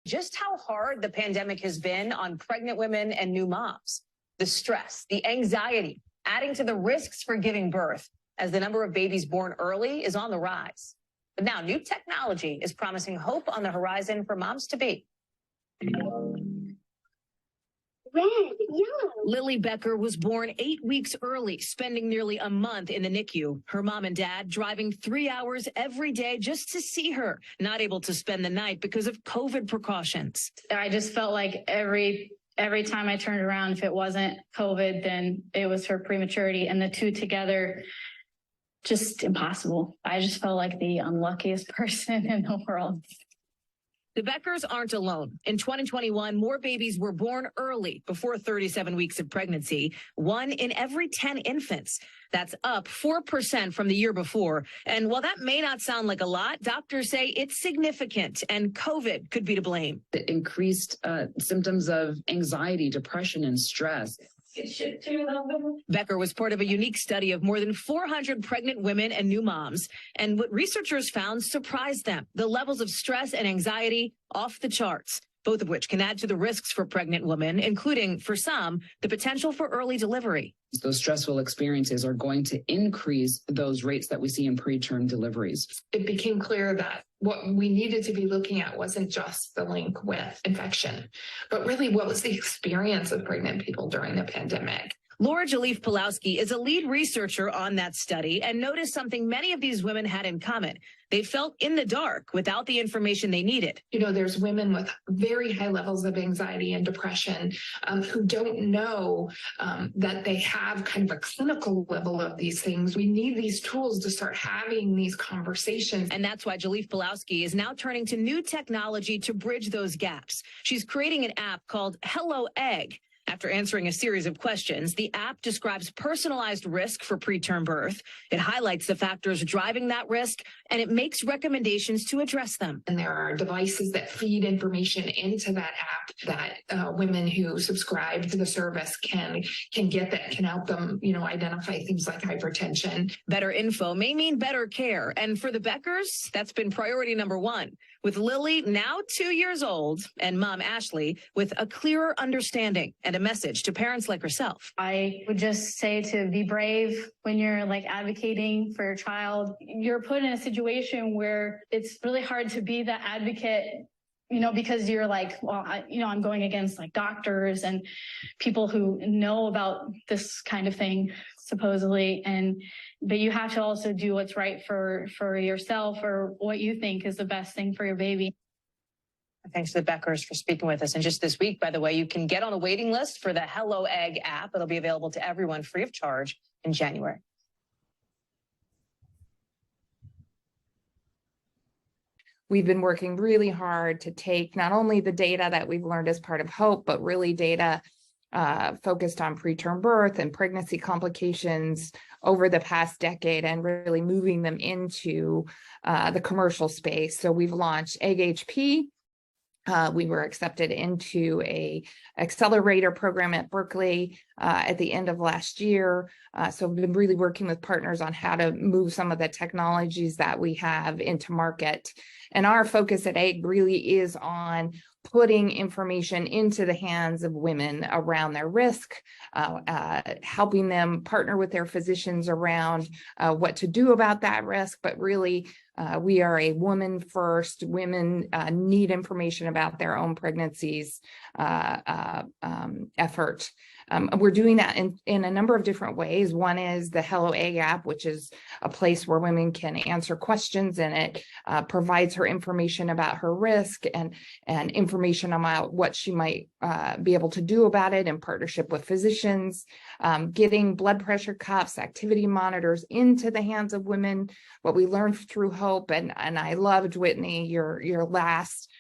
just how hard the pandemic has been on pregnant women and new moms. The stress, the anxiety, adding to the risks for giving birth as the number of babies born early is on the rise. But now new technology is promising hope on the horizon for moms-to-be. Red, yellow. Lily Becker was born 8 weeks early, spending nearly a month in the NICU. Her mom and dad driving 3 hours every day just to see her, not able to spend the night because of COVID precautions. I just felt like every time I turned around, if it wasn't COVID, then it was her prematurity, and the two together, just impossible. I just felt like the unluckiest person in the world. The Beckers aren't alone. In 2021, more babies were born early, before 37 weeks of pregnancy, 1 in every 10 infants. That's up 4% from the year before. And while that may not sound like a lot, doctors say it's significant, and COVID could be to blame. The increased symptoms of anxiety, depression, and stress. Becker was part of a unique study of more than 400 pregnant women and new moms. And what researchers found surprised them. The levels of stress and anxiety off the charts, both of which can add to the risks for pregnant women, including, for some, the potential for early delivery. Those stressful experiences are going to increase those rates that we see in preterm deliveries. It became clear that what we needed to be looking at wasn't just the link with infection, but really what was the experience of pregnant people during the pandemic. Laura Jalif-Pulowski is a lead researcher on that study and noticed something many of these women had in common. They felt in the dark without the information they needed. You know, there's women with very high levels of anxiety and depression who don't know that they have kind of a clinical level of these things. We need these tools to start having these conversations. And that's why Jalif-Pulowski is now turning to new technology to bridge those gaps. She's creating an app called Hello Egg. After answering a series of questions, the app describes personalized risk for preterm birth. It highlights the factors driving that risk, and it makes recommendations to address them. And there are devices that feed information into that app that women who subscribe to the service can get that can help them, identify things like hypertension. Better info may mean better care. And for the Beckers, that's been priority number one. With Lily now 2 years old and mom Ashley with a clearer understanding and a message to parents like herself. I would just say to be brave when you're advocating for your child. You're put in a situation where it's really hard to be that advocate, because you're I'm going against doctors and people who know about this kind of thing, supposedly. But you have to also do what's right for yourself or what you think is the best thing for your baby. Thanks to the Beckers for speaking with us. And just this week, by the way, you can get on a waiting list for the Hello Egg app. It'll be available to everyone free of charge in January. We've been working really hard to take not only the data that we've learned as part of HOPE, but really data focused on preterm birth and pregnancy complications over the past decade and really moving them into the commercial space. So we've launched Egg HP. We were accepted into a accelerator program at Berkeley at the end of last year. So we've been really working with partners on how to move some of the technologies that we have into market. And our focus at Egg really is on putting information into the hands of women around their risk, helping them partner with their physicians around what to do about that risk. But really, we are a woman first. Women need information about their own pregnancies effort. We're doing that in a number of different ways. One is the Hello Egg app, which is a place where women can answer questions, and it provides her information about her risk and information about what she might be able to do about it in partnership with physicians, getting blood pressure cuffs, activity monitors into the hands of women. What we learned through HOPE, and I loved, Whitney, your last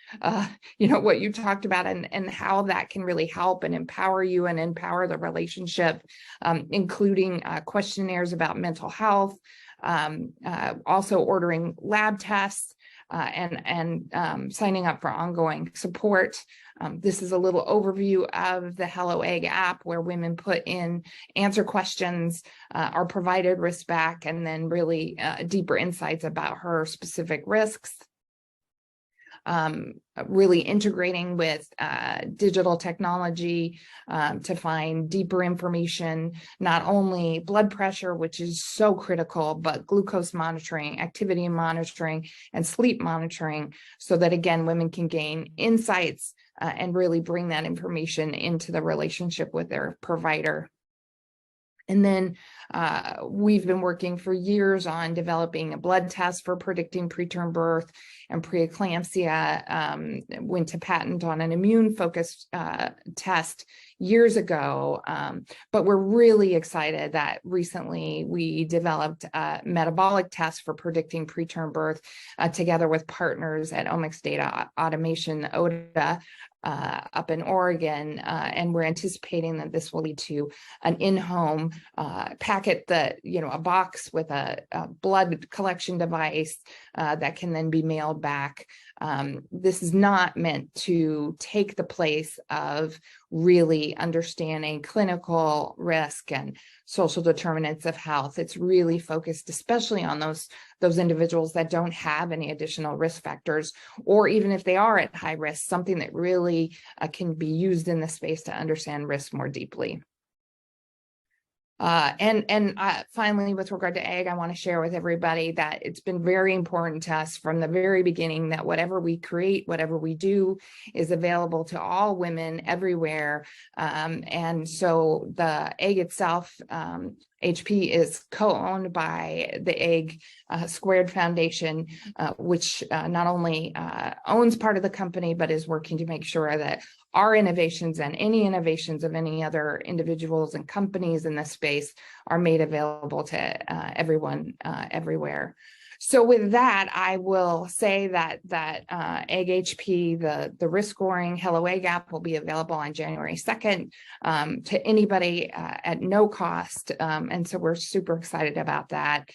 what you talked about and how that can really help and empower you and empower the relationship, including questionnaires about mental health, also ordering lab tests and signing up for ongoing support. This is a little overview of the Hello Egg app where women answer questions, are provided risk back, and then really deeper insights about her specific risks. really integrating with digital technology to find deeper information, not only blood pressure, which is so critical, but glucose monitoring, activity monitoring, and sleep monitoring, so that again, women can gain insights and really bring that information into the relationship with their provider. And then we've been working for years on developing a blood test for predicting preterm birth and preeclampsia. Went to patent on an immune-focused test years ago, but we're really excited that recently we developed a metabolic test for predicting preterm birth together with partners at Omics Data Automation, ODA, up in Oregon, and we're anticipating that this will lead to an in-home packet that, a box with a blood collection device that can then be mailed back. This is not meant to take the place of really understanding clinical risk and social determinants of health. It's really focused especially on those individuals that don't have any additional risk factors, or even if they are at high risk, something that really can be used in the space to understand risk more deeply. Finally, with regard to egg, I want to share with everybody that it's been very important to us from the very beginning that whatever we create, whatever we do, is available to all women everywhere. And so the egg itself, HP, is co-owned by the Egg Squared Foundation, which not only owns part of the company, but is working to make sure that our innovations and any innovations of any other individuals and companies in this space are made available to everyone everywhere. So with that, I will say that Egg HP, the risk scoring Hello Egg app, will be available on January 2nd to anybody at no cost. And so we're super excited about that.